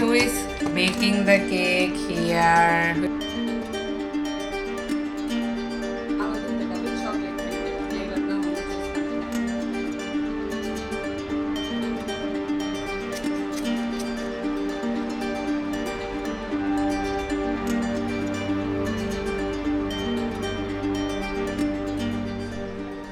who is baking the cake here.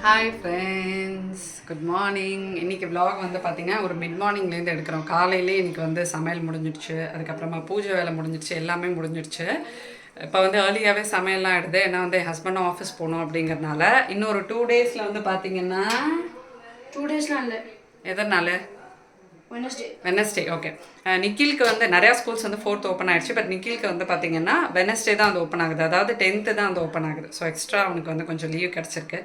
Hi friends, good morning. இன்றைக்கி vlog வந்து பார்த்திங்கன்னா ஒரு மிட் மார்னிங்லேருந்து எடுக்கிறோம். காலையிலே இன்றைக்கி வந்து சமையல் முடிஞ்சிடுச்சு, அதுக்கப்புறமா பூஜை வேலை முடிஞ்சிடுச்சு, எல்லாமே முடிஞ்சிடுச்சு. இப்போ வந்து ஏர்லியாகவே சமையல்லாம் எடுது, ஏன்னா வந்து என் ஹஸ்பண்டும் ஆஃபீஸ் போகணும் அப்படிங்கிறதுனால. இன்னொரு 2 டேஸில் வந்து பார்த்திங்கன்னா 2 டேஸ்லாம் இல்லை, எதனால வெனஸ்டே. ஓகே, நிக்கிலுக்கு வந்து நிறையா ஸ்கூல்ஸ் வந்து 4th ஓப்பன் ஆகிடுச்சு. பட் நிக்கிலுக்கு வந்து பார்த்திங்கன்னா வெனஸ்டே தான் வந்து ஓப்பன் ஆகுது, அதாவது 10th தான் வந்து ஓப்பன் ஆகுது. ஸோ எக்ஸ்ட்ரா அவனுக்கு வந்து கொஞ்சம் லீவ் கிடச்சிருக்கு.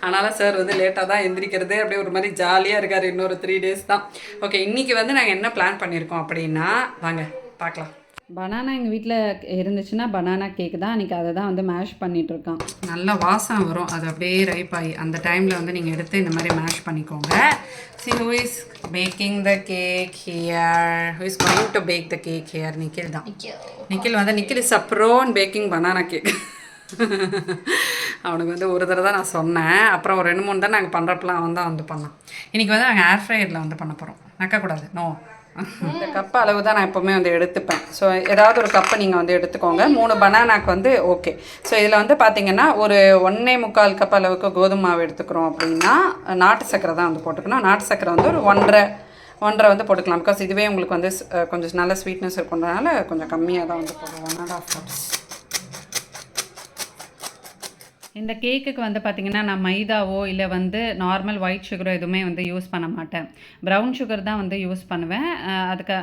அதனால் சார் வந்து லேட்டாக தான் எந்திரிக்கிறது, அப்படியே ஒரு மாதிரி ஜாலியாக இருக்கார். இன்னொரு 3 டேஸ் தான். ஓகே, இன்றைக்கி வந்து நாங்கள் என்ன பிளான் பண்ணியிருக்கோம் அப்படின்னா, வாங்க பார்க்கலாம். பனானா எங்கள் வீட்டில் இருந்துச்சுன்னா பனானா கேக் தான். அன்றைக்கி அதை தான் வந்து மேஷ் பண்ணிகிட்ருக்கான். நல்ல வாசம் வரும், அது அப்படியே ரைப் ஆகி அந்த டைமில் வந்து நீங்கள் எடுத்து இந்த மாதிரி மேஷ் பண்ணிக்கோங்க. See who is baking the cake here? Who is going to bake the cake here? Nikhil தான். நிக்கில் வந்து Nikhil is apron baking banana cake. அவனுக்கு வந்து ஒரு தடவை தான் நான் சொன்னேன், அப்புறம் ஒரு 2-3 தான் நாங்கள் பண்ணுறப்பெல்லாம் அவன் தான் வந்து பண்ணான். இன்றைக்கி வந்து நாங்கள் ஏர் ஃப்ரையரில் வந்து பண்ண போகிறோம். நக்கக்கூடாது, நோ. இந்த கப்பு அளவு தான் நான் எப்போவுமே வந்து எடுத்துப்பேன். ஸோ ஏதாவது ஒரு கப்பை நீங்கள் வந்து எடுத்துக்கோங்க. 3 பனானாக்கு வந்து ஓகே. ஸோ இதில் வந்து பார்த்திங்கன்னா ஒரு 1.25 கப் அளவுக்கு கோதுமை மாவு எடுத்துக்கிறோம் அப்படின்னா நாட்டு சக்கரை தான் வந்து போட்டுக்கணும். நாட்டு சக்கரை வந்து ஒரு 1.5 வந்து போட்டுக்கலாம். பிகாஸ் இதுவே உங்களுக்கு வந்து கொஞ்சம் நல்ல ஸ்வீட்னஸ் இருக்குன்றதுனால கொஞ்சம் கம்மியாக தான் வந்து போடுவோம். 1.5 கப்ஸ். இந்த கேக்குக்கு வந்து பார்த்திங்கன்னா நான் மைதாவோ இல்லை வந்து நார்மல் ஒயிட் சுகரோ எதுவுமே வந்து யூஸ் பண்ண மாட்டேன். ப்ரௌன் சுகர் தான் வந்து யூஸ் பண்ணுவேன்.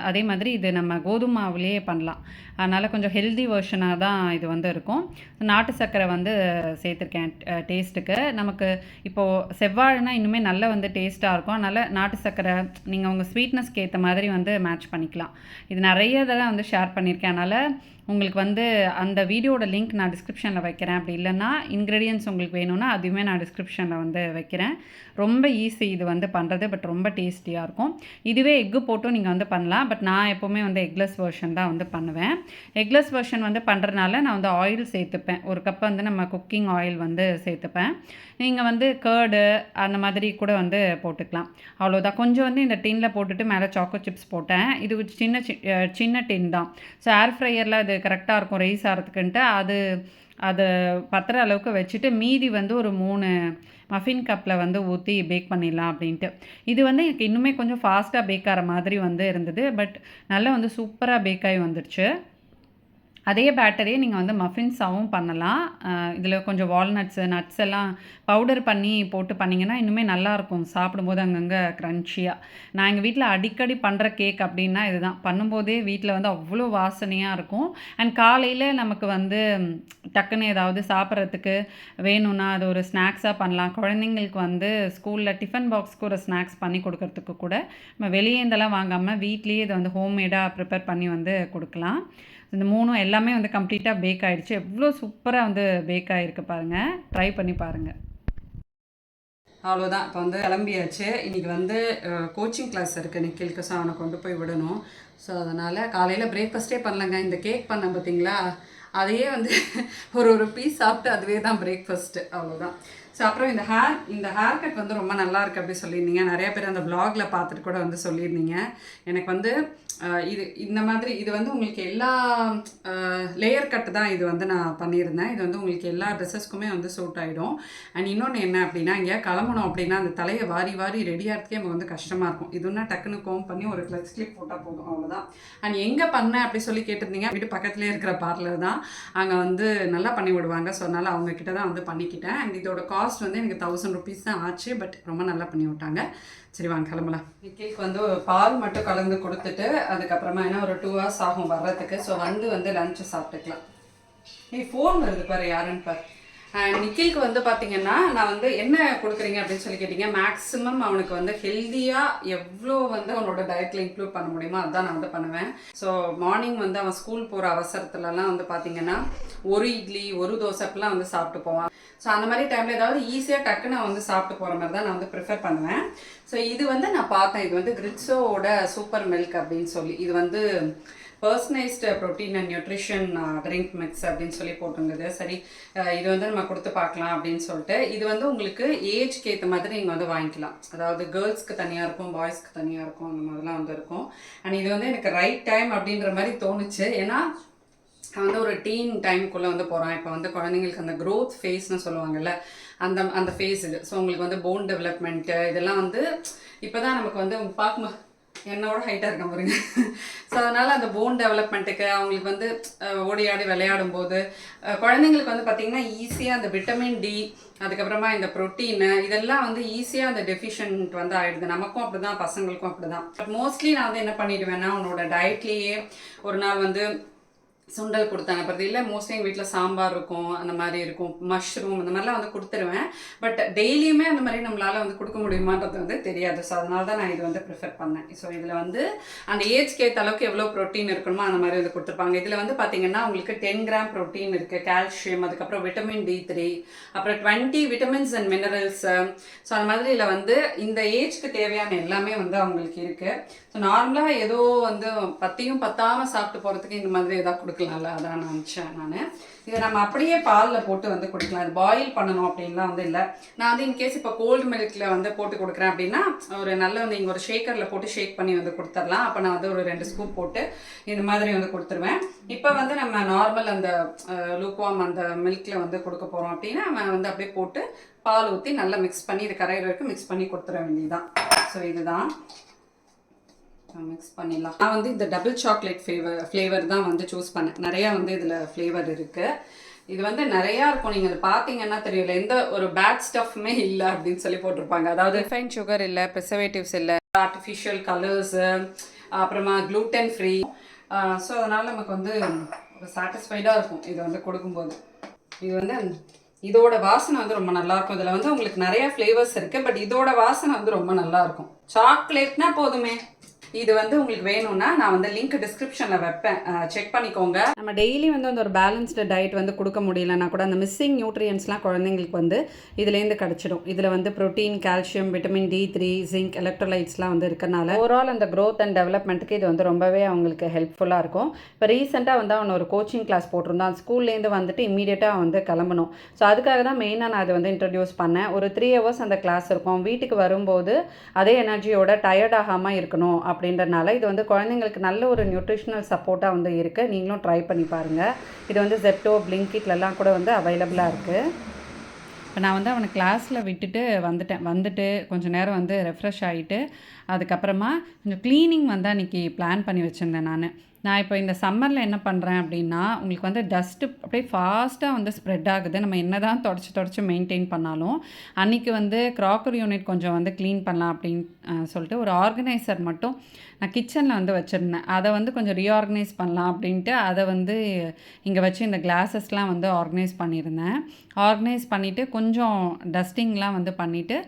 அதே மாதிரி இது நம்ம கோதுமை மாவுலேயே பண்ணலாம். அதனால் கொஞ்சம் ஹெல்தி வெர்ஷனாக தான் இது வந்து இருக்கும். நாட்டு சர்க்கரை வந்து சேர்த்துருக்கேன் டேஸ்ட்டுக்கு. நமக்கு இப்போது செவ்வாழைனா இன்னுமே நல்லா வந்து டேஸ்ட்டாக இருக்கும். அதனால் நாட்டு சர்க்கரை நீங்கள் உங்கள் ஸ்வீட்னஸ்க்கு ஏற்ற மாதிரி வந்து மேட்ச் பண்ணிக்கலாம். இது நிறைய இதெல்லாம் வந்து ஷேர் பண்ணியிருக்கேன். அதனால் உங்களுக்கு வந்து அந்த வீடியோட லிங்க் நான் டிஸ்கிரிப்ஷனில் வைக்கிறேன். அப்படி இல்லைன்னா இன்க்ரீடியன்ட்ஸ் உங்களுக்கு வேணும்னா அதுவுமே நான் டிஸ்கிரிப்ஷனில் வந்து வைக்கிறேன். ரொம்ப ஈஸி இது வந்து பண்ணுறது, பட் ரொம்ப டேஸ்டியாக இருக்கும். இதுவே எக்கு போட்டும் நீங்கள் வந்து பண்ணலாம். பட் நான் எப்போவுமே வந்து எக்லெஸ் வெர்ஷன் தான் வந்து பண்ணுவேன். எக்லெஸ் வெர்ஷன் வந்து பண்ணுறதுனால நான் வந்து ஆயில் சேர்த்துப்பேன். ஒரு கப் வந்து நம்ம குக்கிங் ஆயில் வந்து சேர்த்துப்பேன். நீங்கள் வந்து கேர்டு அந்த மாதிரி கூட வந்து போட்டுக்கலாம். அவ்வளோதான். கொஞ்சம் வந்து இந்த டின்னில் போட்டுட்டு மேலே சாக்கோ சிப்ஸ் போட்டேன். இது சின்ன டின் தான். ஸோ ஏர் ஃப்ரையரில் அது கரெக்டாக இருக்கும் ரைஸ் ஆகிறதுக்குன்ட்டு அது பத்துற அளவுக்கு வச்சுட்டு மீதி வந்து ஒரு 3 மஃபின் கப்பில் வந்து ஊற்றி பேக் பண்ணிடலாம் அப்படின்ட்டு. இது வந்து எனக்கு இன்னுமே கொஞ்சம் ஃபாஸ்ட்டாக பேக் ஆகிற மாதிரி வந்து இருந்தது. பட் நல்லா வந்து சூப்பராக பேக் ஆகி வந்துடுச்சு. அதே பேட்டரியே நீங்கள் வந்து மஃபின்ஸாகவும் பண்ணலாம். இதில் கொஞ்சம் வால்நட்ஸு நட்ஸ் எல்லாம் பவுடர் பண்ணி போட்டு பண்ணிங்கன்னா இன்னுமே நல்லாயிருக்கும் சாப்பிடும்போது அங்கங்கே க்ரன்ச்சியாக. நான் எங்கள் வீட்டில் அடிக்கடி பண்ணுற கேக் அப்படின்னா இதுதான். பண்ணும்போதே வீட்டில் வந்து அவ்வளோ வாசனையாக இருக்கும். அண்ட் காலையில் நமக்கு வந்து டக்குன்னு ஏதாவது சாப்பிட்றதுக்கு வேணும்னா அது ஒரு ஸ்நாக்ஸாக பண்ணலாம். குழந்தைங்களுக்கு வந்து ஸ்கூலில் டிஃபன் பாக்ஸ்க்கு ஒரு ஸ்நாக்ஸ் பண்ணி கொடுக்கறதுக்கு கூட நம்ம வெளியே இருந்தெல்லாம் வாங்காமல் வீட்லேயே இதை வந்து ஹோம்மேடாக ப்ரிப்பேர் பண்ணி வந்து கொடுக்கலாம். இந்த 3 எல்லாமே வந்து கம்ப்ளீட்டாக பேக் ஆகிடுச்சு. எவ்வளோ சூப்பராக வந்து பேக் ஆகிருக்கு பாருங்கள். ட்ரை பண்ணி பாருங்கள். அவ்வளோதான். இப்போ வந்து கிளம்பியாச்சு. இன்றைக்கி வந்து கோச்சிங் கிளாஸ் இருக்குது நிக்கிலுக்கு. ஸோ அவனை கொண்டு போய் விடணும். ஸோ அதனால் காலையில் பிரேக்ஃபாஸ்ட்டே பண்ணலங்க. இந்த கேக் பண்ணேன் பார்த்தீங்களா, அதையே வந்து ஒரு பீஸ் சாப்பிட்டு அதுவே தான் பிரேக்ஃபாஸ்ட்டு. அவ்வளோதான். ஸோ அப்புறம் இந்த ஹேர் கட் வந்து ரொம்ப நல்லா இருக்குது அப்படி சொல்லியிருந்தீங்க. நிறையா பேர் அந்த வ்ளாகில் பார்த்துட்டு கூட வந்து சொல்லியிருந்தீங்க. எனக்கு வந்து இந்த மாதிரி இது வந்து உங்களுக்கு எல்லா லேயர் கட்டு தான் இது வந்து நான் பண்ணியிருந்தேன். இது வந்து உங்களுக்கு எல்லா ட்ரெஸ்ஸஸ்க்குமே வந்து சூட் ஆகிடும். அண்ட் இன்னொன்று என்ன அப்படின்னா, இங்கே கிளம்பணும் அப்படின்னா அந்த தலையை வாரி ரெடி ஆகிறதுக்கே நமக்கு வந்து கஷ்டமாக இருக்கும். இதுன்னா டக்குன்னு கோம் பண்ணி ஒரு கிளச் கிளிப் போட்டால் போதும், அவ்வளோதான். அண்ட் எங்கே பண்ணேன் அப்படி சொல்லி கேட்டிருந்தீங்க. வீட்டு பக்கத்துலேயே இருக்கிற பார்லர் தான். அங்கே வந்து நல்லா பண்ணி விடுவாங்க. ஸோ அதனால் அவங்கக்கிட்ட தான் வந்து பண்ணிக்கிட்டேன். அண்ட் இதோட காஸ்ட் வந்து எனக்கு 1000 rupees தான் ஆச்சு. பட் ரொம்ப நல்லா பண்ணி விட்டாங்க. சரி வாங்க கிளம்பலாம். நிக்கிலுக்கு வந்து பால் மட்டும் கலந்து கொடுத்துட்டு அதுக்கப்புறமா என்ன ஒரு 2 hours ஆகும் வர்றதுக்கு. ஸோ வந்து லஞ்சை சாப்பிட்டுக்கலாம். ஃபோன் வருது பாரு, யாருன்னு பாரு. நிக்கிலுக்கு வந்து பார்த்தீங்கன்னா நான் வந்து என்ன கொடுக்குறீங்க அப்படின்னு சொல்லி கேட்டிங்க. மேக்ஸிமம் அவனுக்கு வந்து ஹெல்த்தியாக எவ்வளோ வந்து அவனோட டயட்டில் இன்க்ளூட் பண்ண முடியுமோ அதுதான் நான் வந்து பண்ணுவேன். ஸோ மார்னிங் வந்து அவன் ஸ்கூல் போகிற அவசரத்துலலாம் வந்து பார்த்திங்கன்னா ஒரு இட்லி ஒரு தோசைப்பெல்லாம் வந்து சாப்பிட்டு போவான். ஸோ அந்த மாதிரி டைமில் ஏதாவது ஈஸியாக டக்குன்னு நான் வந்து சாப்பிட்டு போகிற மாதிரி தான் நான் வந்து ப்ரிஃபர் பண்ணுவேன். ஸோ இது வந்து நான் பார்த்தேன், இது வந்து கிரிட்ஸோட சூப்பர் மில்க் அப்படின்னு சொல்லி, இது வந்து personalised protein and nutrition drink mix அப்படின்னு சொல்லி போட்டிருந்தது. சரி இது வந்து நம்ம கொடுத்து பார்க்கலாம் அப்படின்னு சொல்லிட்டு, இது வந்து உங்களுக்கு ஏஜ்க்கு ஏற்ற மாதிரி நீங்கள் வந்து வாங்கிக்கலாம். அதாவது கேர்ள்ஸ்க்கு தனியாக இருக்கும், பாய்ஸ்க்கு தனியாக இருக்கும், அந்த மாதிரிலாம் வந்து இருக்கும். அண்ட் இது வந்து எனக்கு ரைட் டைம் அப்படின்ற மாதிரி தோணுச்சு. ஏன்னா நான் வந்து ஒரு டீன் டைமுக்குள்ளே வந்து போகிறோம். இப்போ வந்து குழந்தைங்களுக்கு அந்த க்ரோத் ஃபேஸ்னு சொல்லுவாங்கல்ல, அந்த ஃபேஸ் இது. ஸோ உங்களுக்கு வந்து போன் டெவலப்மெண்ட்டு இதெல்லாம் வந்து இப்போ தான் நமக்கு வந்து பார்க்கும்போது என்னோட ஹைட்டாக இருக்க பாருங்க. ஸோ அதனால் அந்த போன் டெவலப்மெண்ட்டுக்கு அவங்களுக்கு வந்து ஓடி ஆடி விளையாடும் போது குழந்தைங்களுக்கு வந்து பார்த்திங்கன்னா ஈஸியாக அந்த விட்டமின் டி, அதுக்கப்புறமா இந்த ப்ரோட்டீனு இதெல்லாம் வந்து ஈஸியாக அந்த டெஃபிஷியன்ட் வந்து ஆகிடுது. நமக்கும் அப்படி தான், பசங்களுக்கும் அப்படி தான். பட் மோஸ்ட்லி நான் வந்து என்ன பண்ணிடுவேன்னா, உன்னோட டயட்லேயே ஒரு நாள் வந்து சுண்டல் கொடுத்தாங்க அப்புறம் இல்லை மோஸ்ட்லி எங்கள் வீட்டில் சாம்பார் இருக்கும், அந்த மாதிரி இருக்கும், மஷ்ரூம் இந்த மாதிரிலாம் வந்து கொடுத்துருவேன். பட் டெய்லியுமே அந்த மாதிரி நம்மளால் வந்து கொடுக்க முடியுமான்றது வந்து தெரியாது. ஸோ அதனால தான் நான் இது வந்து ப்ரிஃபர் பண்ணேன். ஸோ இதில் வந்து அந்த ஏஜ்க்கு ஏற்ற அளவுக்கு எவ்வளோ ப்ரோட்டீன் இருக்கணுமோ அந்த மாதிரி வந்து கொடுத்துருப்பாங்க. இதில் வந்து பார்த்தீங்கன்னா உங்களுக்கு 10 கிராம் ப்ரோட்டீன் இருக்குது, கால்சியம், அதுக்கப்புறம் விட்டமின் D3, அப்புறம் 20 விட்டமின்ஸ் அண்ட் மினரல்ஸ். ஸோ அந்த மாதிரி இதில் வந்து இந்த ஏஜ்க்கு தேவையான எல்லாமே வந்து அவங்களுக்கு இருக்குது. ஸோ நார்மலாக ஏதோ வந்து பற்றியும் பத்தாமல் சாப்பிட்டு போகிறதுக்கு இந்த மாதிரி எதாவது கொடுக்கலாம்ல, அதான் நினச்சேன் நான். இதை நம்ம அப்படியே பாலில் போட்டு வந்து குடிக்கலாம். இது பாயில் பண்ணணும் அப்படின்லாம் வந்து இல்லை. நான் வந்து இன்கேஸ் இப்போ கோல்டு மில்கில் வந்து போட்டு கொடுக்குறேன் அப்படின்னா ஒரு நல்ல வந்து இங்கே ஒரு ஷேக்கரில் போட்டு ஷேக் பண்ணி வந்து கொடுத்துடலாம். அப்போ நான் வந்து ஒரு 2 ஸ்கூப் போட்டு இந்த மாதிரி வந்து கொடுத்துருவேன். இப்போ வந்து நம்ம நார்மல் அந்த லூக்வார்ம் அந்த மில்கில் வந்து கொடுக்க போகிறோம் அப்படின்னா நம்ம வந்து அப்படியே போட்டு பால் ஊற்றி நல்லா மிக்ஸ் பண்ணி இது கரையிற வரைக்கும் மிக்ஸ் பண்ணி கொடுத்துட வேண்டியதுதான். ஸோ இதுதான் மிக்ஸ் பண்ணிடலாம். நான் வந்து இந்த டபுள் சாக்லேட் ஃப்ளேவர் தான் வந்து சூஸ் பண்ணேன். நிறையா வந்து இதில் ஃப்ளேவர் இருக்குது. இது வந்து நிறையா இருக்கும், நீங்கள் அதை பார்த்தீங்கன்னா தெரியல, எந்த ஒரு பேட் ஸ்டஃப்மே இல்லை அப்படின்னு சொல்லி போட்டிருப்பாங்க. அதாவது ரிஃபைன் சுகர் இல்லை, ப்ரிசர்வேட்டிவ்ஸ் இல்லை, ஆர்டிஃபிஷியல் கலர்ஸு, அப்புறமா க்ளூட்டன் ஃப்ரீ. ஸோ அதனால் நமக்கு வந்து ஒரு சாட்டிஸ்ஃபைடாக இருக்கும் இது வந்து கொடுக்கும்போது. இது வந்து இதோட வாசனை வந்து ரொம்ப நல்லாயிருக்கும். இதில் வந்து உங்களுக்கு நிறையா ஃப்ளேவர்ஸ் இருக்குது, பட் இதோட வாசனை வந்து ரொம்ப நல்லாயிருக்கும். சாக்லேட்னா போதுமே. இது வந்து உங்களுக்கு வேணும்னா நான் வந்து லிங்க் டிஸ்கிரிப்ஷனில் வைப்பேன், செக் பண்ணிக்கோங்க. நம்ம டெய்லி வந்து அந்த ஒரு பேலன்ஸ்டு டயட் வந்து கொடுக்க முடியலன்னா கூட அந்த மிஸ்ஸிங் நியூட்ரியன்ஸ்லாம் குழந்தைங்களுக்கு வந்து இதுலேருந்து கிடச்சிடும். இதில் வந்து protein, calcium, vitamin D3, zinc, எலக்ட்ரோலைட்ஸ்லாம் வந்து இருக்கனால ஓவரால் அந்த க்ரோத் அண்ட் டெவலப்மெண்ட்டுக்கு இது வந்து ரொம்பவே அவங்களுக்கு ஹெல்ப்ஃபுல்லாக இருக்கும். இப்போ ரீசெண்டாக வந்து அவன் ஒரு கோச்சிங் கிளாஸ் போட்டிருந்தான். ஸ்கூல்லேருந்து வந்துட்டு இம்மீடியட்டாக வந்து கிளம்பணும். ஸோ அதுக்காக தான் மெயினாக நான் அதை வந்து இன்ட்ரடியூஸ் பண்ணேன். ஒரு 3 ஹவர்ஸ் அந்த கிளாஸ் இருக்கும். வீட்டுக்கு வரும்போது அதே எனர்ஜியோட டயர்ட் ஆகாமல் இருக்கணும் அப்படின்றனால இது வந்து குழந்தைங்களுக்கு நல்ல ஒரு நியூட்ரிஷனல் சப்போர்ட்டாக வந்து இருக்குது. நீங்களும் ட்ரை பண்ணி பாருங்கள். இது வந்து ஜெப்டோ, பிளிங்கிட்லலாம் கூட வந்து அவைலபிளாக இருக்குது. இப்போ நான் வந்து அவனை கிளாஸில் விட்டுட்டு வந்துட்டு கொஞ்சம் நேரம் வந்து ரெஃப்ரெஷ் ஆகிட்டு அதுக்கப்புறமா கொஞ்சம் க்ளீனிங் வந்து அன்றைக்கி பிளான் பண்ணி வச்சுருந்தேன். நான் இப்போ இந்த சம்மரில் என்ன பண்ணுறேன் அப்படின்னா, உங்களுக்கு வந்து டஸ்ட்டு அப்படியே ஃபாஸ்ட்டாக வந்து ஸ்ப்ரெட் ஆகுது. நம்ம என்ன தான் தொடச்சி மெயின்டைன் பண்ணாலும் அன்றைக்கி வந்து க்ராக்கரி யூனிட் கொஞ்சம் வந்து க்ளீன் பண்ணலாம் அப்படின்னு சொல்லிட்டு ஒரு ஆர்கனைசர் மட்டும் நான் கிச்சனில் வந்து வச்சுருந்தேன். அதை வந்து கொஞ்சம் ரீஆர்கனைஸ் பண்ணலாம் அப்படின்ட்டு அதை வந்து இங்கே வச்சு இந்த கிளாஸஸ்லாம் வந்து ஆர்கனைஸ் பண்ணியிருந்தேன். ஆர்கனைஸ் பண்ணிவிட்டு கொஞ்சம் டஸ்டிங்லாம் வந்து பண்ணிவிட்டு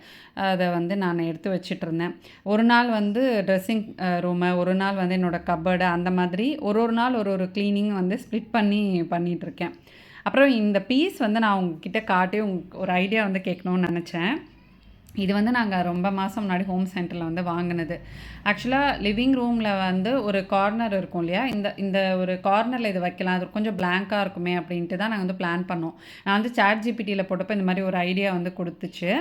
அதை வந்து நான் எடுத்து வச்சிட்டு இருந்தேன். ஒரு நாள் வந்து ட்ரெஸ்ஸிங் ரூமு, ஒரு நாள் வந்து என்னோடய கப்பர்டு, அந்த மாதிரி ஒரு நாள் ஒரு க்ளீனிங் வந்து ஸ்ப்ளிட் பண்ணிகிட்ருக்கேன். அப்புறம் இந்த பீஸ் வந்து நான் உங்ககிட்ட காட்டி ஒரு ஐடியா வந்து கேட்கணுன்னு நினச்சேன். இது வந்து நாங்கள் ரொம்ப மாதம் முன்னாடி ஹோம் சென்டரில் வந்து வாங்கினது. ஆக்சுவலாக லிவிங் ரூமில் வந்து ஒரு கார்னர் இருக்கும் இல்லையா, இந்த ஒரு கார்னரில் இது வைக்கலாம், அது கொஞ்சம் பிளாங்காக இருக்குமே அப்படின்ட்டு தான் நாங்கள் வந்து பிளான் பண்ணோம். நான் வந்து ChatGPTயில் போட்டப்போ இந்த மாதிரி ஒரு ஐடியா வந்து கொடுத்துச்சு.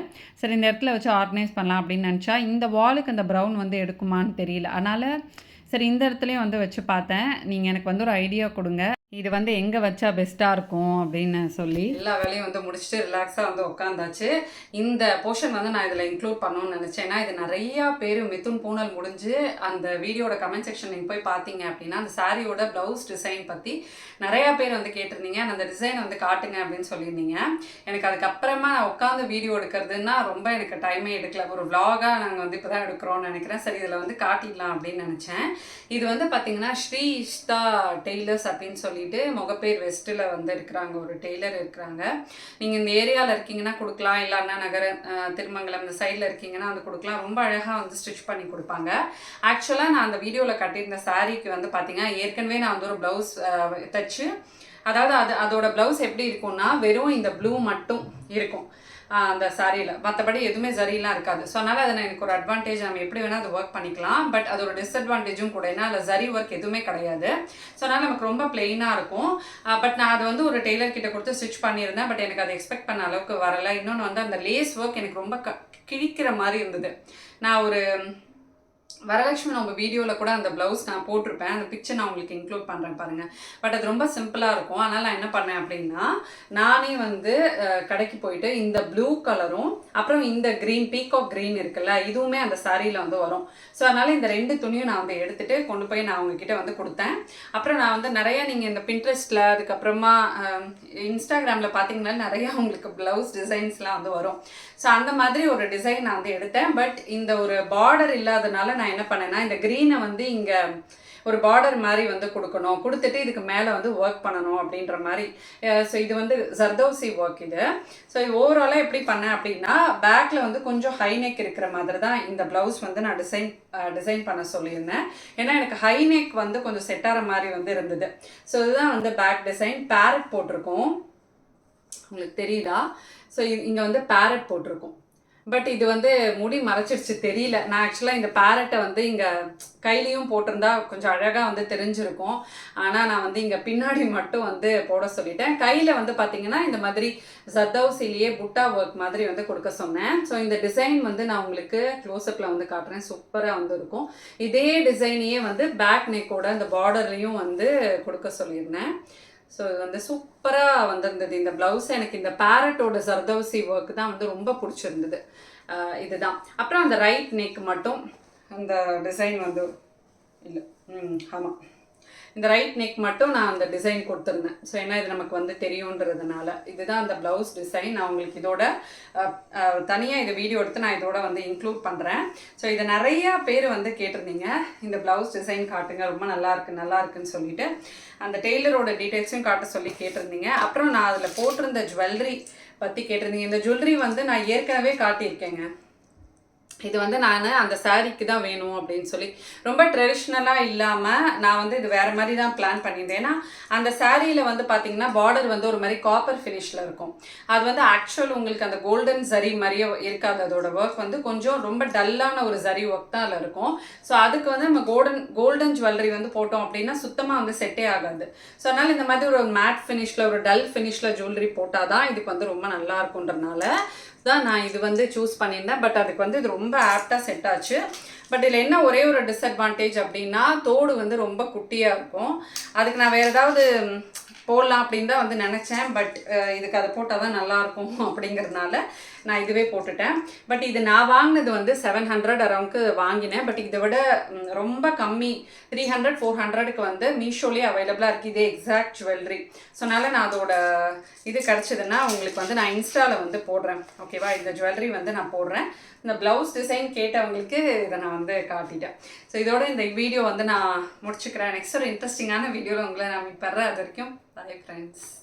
சரி இந்த இடத்துல வச்சு ஆர்கனைஸ் பண்ணலாம் அப்படின்னு நினச்சா இந்த வாலுக்கு அந்த ப்ரௌன் வந்து எடுக்குமான்னு தெரியல. அதனால் சரி இந்த இடத்துலையும் வந்து வச்சு பார்த்தேன். நீங்கள் எனக்கு வந்து ஒரு ஐடியா கொடுங்க, இது வந்து எங்கே வச்சா பெஸ்ட்டாக இருக்கும் அப்படின்னு சொல்லி. எல்லா வேலையும் வந்து முடிச்சுட்டு ரிலாக்ஸாக வந்து உட்காந்தாச்சு. இந்த போர்ஷன் வந்து நான் இதில் இன்க்ளூட் பண்ணணும்னு நினச்சேன். ஏன்னா இது நிறையா பேர் மிதுன் பூனல் முடிஞ்சு அந்த வீடியோட கமெண்ட் செக்ஷன் நீங்கள் போய் பார்த்தீங்க அப்படின்னா அந்த சாரியோட ப்ளவுஸ் டிசைன் பற்றி நிறையா பேர் வந்து கேட்டிருந்தீங்க. அந்த டிசைனை வந்து காட்டுங்க அப்படின்னு சொல்லியிருந்தீங்க. எனக்கு அதுக்கப்புறமா நான் உட்காந்து வீடியோ எடுக்கிறதுன்னா ரொம்ப எனக்கு டைமே எடுக்கல. ஒரு vlog-ஆ நாங்கள் வந்து இப்போ தான் எடுக்கிறோன்னு நினைக்கிறேன். சரி இதில் வந்து காட்டிடலாம் அப்படின்னு நினச்சேன். இது வந்து பார்த்தீங்கன்னா ஸ்ரீ இஷ்தா டெய்லர்ஸ் அப்படின்னு சொல்லி முகப்பேர் வெஸ்ட்டில் வந்து இருக்கிறாங்க, ஒரு டெய்லர் இருக்கிறாங்க. நீங்கள் இந்த ஏரியாவில் இருக்கீங்கன்னா கொடுக்கலாம், இல்லைன்னா நகர திருமங்கலம் இந்த சைடில் இருக்கீங்கன்னா வந்து கொடுக்கலாம். ரொம்ப அழகாக வந்து ஸ்டிச் பண்ணி கொடுப்பாங்க. ஆக்சுவலாக நான் அந்த வீடியோவில் கட்டியிருந்த சாரீக்கு வந்து பார்த்தீங்கன்னா ஏற்கனவே நான் வந்து ஒரு ப்ளவுஸ் தைச்சு, அதாவது அதோட ப்ளவுஸ் எப்படி இருக்கும்னா வெறும் இந்த ப்ளூ மட்டும் இருக்கும். அந்த சாரியில். மற்றபடி எதுவுமே ஜரிலாம் இருக்காது. ஸோ அதனால் அது எனக்கு ஒரு அட்வான்டேஜ், நம்ம எப்படி வேணால் அது ஒர்க் பண்ணிக்கலாம். பட் அது ஒரு டிஸ்அட்வான்டேஜும் கூட, ஏன்னா அதில் ஜரி ஒர்க் எதுவுமே கிடையாது. ஸோ அதனால் நமக்கு ரொம்ப பிளெயினாக இருக்கும். பட் நான் அது வந்து ஒரு டெய்லர் கிட்ட கொடுத்து ஸ்டிச் பண்ணியிருந்தேன். பட் எனக்கு அதை எக்ஸ்பெக்ட் பண்ண அளவுக்கு வரலை. இன்னொன்று வந்து அந்த லேஸ் ஒர்க் எனக்கு ரொம்ப கிழிக்கிற மாதிரி இருந்தது. நான் ஒரு வரலட்சுமி நம்ம வீடியோவில் கூட அந்த ப்ளவுஸ் நான் போட்டிருப்பேன், அந்த பிக்சர் நான் உங்களுக்கு இன்க்ளூட் பண்ணுறேன் பாருங்கள். பட் அது ரொம்ப சிம்பிளாக இருக்கும். அதனால் நான் என்ன பண்ணேன் அப்படின்னா, நானே வந்து கடைக்கு போயிட்டு இந்த ப்ளூ கலரும் அப்புறம் இந்த க்ரீன், பீகாக் க்ரீன் இருக்குல்ல, இதுவுமே அந்த சாரியில் வந்து வரும். ஸோ அதனால் இந்த 2 துணியும் நான் வந்து எடுத்துகிட்டு கொண்டு போய் நான் அவங்கக்கிட்ட வந்து கொடுத்தேன். அப்புறம் நான் வந்து நிறையா, நீங்கள் இந்த பின்ட்ரெஸ்ட்டில் அதுக்கப்புறமா இன்ஸ்டாகிராமில் பார்த்தீங்கன்னா நிறையா உங்களுக்கு ப்ளவுஸ் டிசைன்ஸ்லாம் வந்து வரும். ஸோ அந்த மாதிரி ஒரு டிசைன் நான் வந்து எடுத்தேன். பட் இந்த ஒரு பார்டர் இல்லாதனால நான் என்ன பண்ணேன்னா, இந்த க்ரீனை வந்து இங்கே ஒரு பார்டர் மாதிரி வந்து கொடுக்கணும், கொடுத்துட்டு இதுக்கு மேலே வந்து ஒர்க் பண்ணணும் அப்படின்ற மாதிரி. ஸோ இது வந்து ஜர்தோசி ஒர்க் இது. ஸோ இது ஓவராலாக எப்படி பண்ணேன் அப்படின்னா, பேக்கில் வந்து கொஞ்சம் ஹை நெக் இருக்கிற மாதிரி தான் இந்த ப்ளவுஸ் வந்து நான் டிசைன் பண்ண சொல்லியிருந்தேன். ஏன்னா எனக்கு ஹை நெக் வந்து கொஞ்சம் செட் ஆகிற மாதிரி வந்து இருந்தது. ஸோ இதுதான் வந்து பேக் டிசைன். பேரட் போட்டிருக்கோம், உங்களுக்கு தெரியுதா? ஸோ இங்கே வந்து பேரட் போட்டிருக்கோம். பட் இது வந்து முடி மறைச்சிருச்சு, தெரியல. நான் ஆக்சுவலாக இந்த பேரட்டை வந்து இங்கே கையிலையும் போட்டிருந்தா கொஞ்சம் அழகாக வந்து தெரிஞ்சிருக்கும். ஆனால் நான் வந்து இங்கே பின்னாடி மட்டும் வந்து போட சொல்லிட்டேன். கையில் வந்து பார்த்தீங்கன்னா இந்த மாதிரி ஜர்தோசிலேயே புட்டா ஒர்க் மாதிரி வந்து கொடுக்க சொன்னேன். ஸோ இந்த டிசைன் வந்து நான் உங்களுக்கு க்ளோஸ்அப்பில் வந்து காட்டுறேன், சூப்பராக வந்து இருக்கும். இதே டிசைனையே வந்து பேக் நெக்கோட இந்த பார்டர்லையும் வந்து கொடுக்க சொல்லியிருந்தேன். ஸோ இது வந்து சூப்பராக வந்திருந்தது இந்த ப்ளவுஸ். எனக்கு இந்த பேரட்டோட ஜர்தோசி ஒர்க் தான் வந்து ரொம்ப பிடிச்சிருந்தது. இதுதான். அப்புறம் அந்த ரைட் நெக் மட்டும் அந்த டிசைன் வந்து இல்லை, ஆமாம், இந்த ரைட் நெக் மட்டும் நான் அந்த டிசைன் கொடுத்துருந்தேன். ஸோ ஏன்னா இது நமக்கு வந்து தெரியுன்றதுனால. இதுதான் அந்த ப்ளவுஸ் டிசைன். நான் உங்களுக்கு இதோட தனியாக இந்த வீடியோ எடுத்து நான் இதோட வந்து இன்க்ளூட் பண்ணுறேன். ஸோ இதை நிறையா பேர் வந்து கேட்டிருந்தீங்க, இந்த ப்ளவுஸ் டிசைன் காட்டுங்க, ரொம்ப நல்லா இருக்குன்னு சொல்லிட்டு அந்த டெய்லரோட டீட்டெயில்ஸையும் காட்ட சொல்லி கேட்டிருந்தீங்க. அப்புறம் நான் அதில் போட்டிருந்த ஜுவல்லரி பற்றி கேட்டிருந்தீங்க. இந்த ஜுவல்லரி வந்து நான் ஏற்கனவே காட்டியிருக்கேங்க. இது வந்து நான் அந்த சாரீக்கு தான் வேணும் அப்படின்னு சொல்லி ரொம்ப ட்ரெடிஷ்னலாக இல்லாமல் நான் வந்து இது வேறு மாதிரி தான் பிளான் பண்ணியிருந்தேன். ஏன்னா அந்த சாரியில் வந்து பார்த்திங்கன்னா பார்டர் வந்து ஒரு மாதிரி காப்பர் ஃபினிஷில் இருக்கும். அது வந்து ஆக்சுவல் உங்களுக்கு அந்த கோல்டன் ஜரி மாதிரியே இருக்காது. அதோட ஒர்க் வந்து கொஞ்சம் ரொம்ப டல்லான ஒரு ஜரி ஒர்க் தான் அதில் இருக்கும். ஸோ அதுக்கு வந்து நம்ம கோல்டன் ஜுவல்லரி வந்து போட்டோம் அப்படின்னா சுத்தமாக வந்து செட்டே ஆகாது. ஸோ அதனால் இந்த மாதிரி ஒரு மேட் ஃபினிஷில், ஒரு டல் ஃபினிஷில் ஜுவல்லரி போட்டால் தான் இதுக்கு வந்து ரொம்ப நல்லா இருக்குன்றனால தான் நான் இது வந்து சூஸ் பண்ணியிருந்தேன். பட் அதுக்கு வந்து இது ரொம்ப ஆப்டாக செட் ஆச்சு. பட் இதில் என்ன ஒரே ஒரு டிஸ்அட்வான்டேஜ் அப்படின்னா, தோடு வந்து ரொம்ப குட்டியாக இருக்கும். அதுக்கு நான் வேறு ஏதாவது போடலாம் அப்படின்னு தான் வந்து நினச்சேன். பட் இதுக்கு அதை போட்டால் தான் நல்லாயிருக்கும் அப்படிங்கிறதுனால நான் இதுவே போட்டுட்டேன். பட் இது நான் வாங்கினது வந்து 700 அரௌண்ட்க்கு வாங்கினேன். பட் இதை விட ரொம்ப கம்மி 300-400க்கு வந்து மீஷோலேயே அவைலபிளாக இருக்குது இதே எக்ஸாக்ட் ஜுவல்லரி. ஸோ அதனால் நான் அதோட இது கிடச்சிதுன்னா உங்களுக்கு வந்து நான் இன்ஸ்டாவில் வந்து போடுறேன், ஓகேவா? இந்த ஜுவல்லரி வந்து நான் போடுறேன். இந்த ப்ளவுஸ் டிசைன் கேட்டவங்களுக்கு இதை நான் வந்து காட்டிட்டேன். ஸோ இதோட இந்த வீடியோ வந்து நான் முடிச்சுக்கிறேன். நெக்ஸ்ட் ஒரு இன்ட்ரெஸ்டிங்கான வீடியோவில் உங்களை நான் மீட் பண்ணுறேன். அது வரைக்கும் பை ஃப்ரெண்ட்ஸ்.